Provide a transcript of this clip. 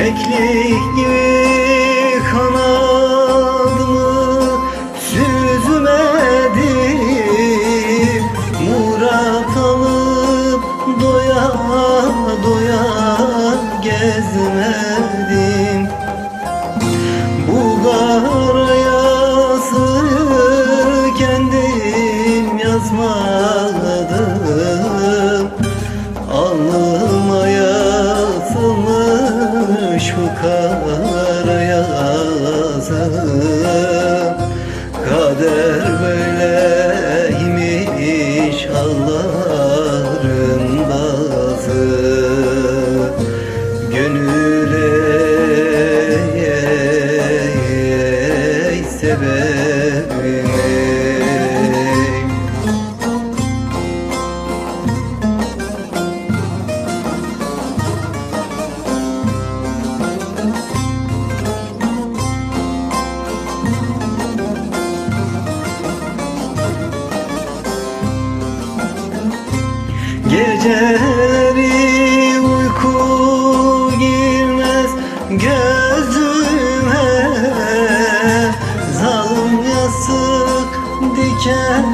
Keklik gibi kanadımı süzmedim, murat alıp doya doya gezmedim. Bu kara yazı kendim yazmadım, alnıma yazılmış bu kara yazı. Kader böyleymiş Allah'ın bazı. Gönül ey sebebim ey. Geceleri uyku girmez gözüme, zalim yasık diken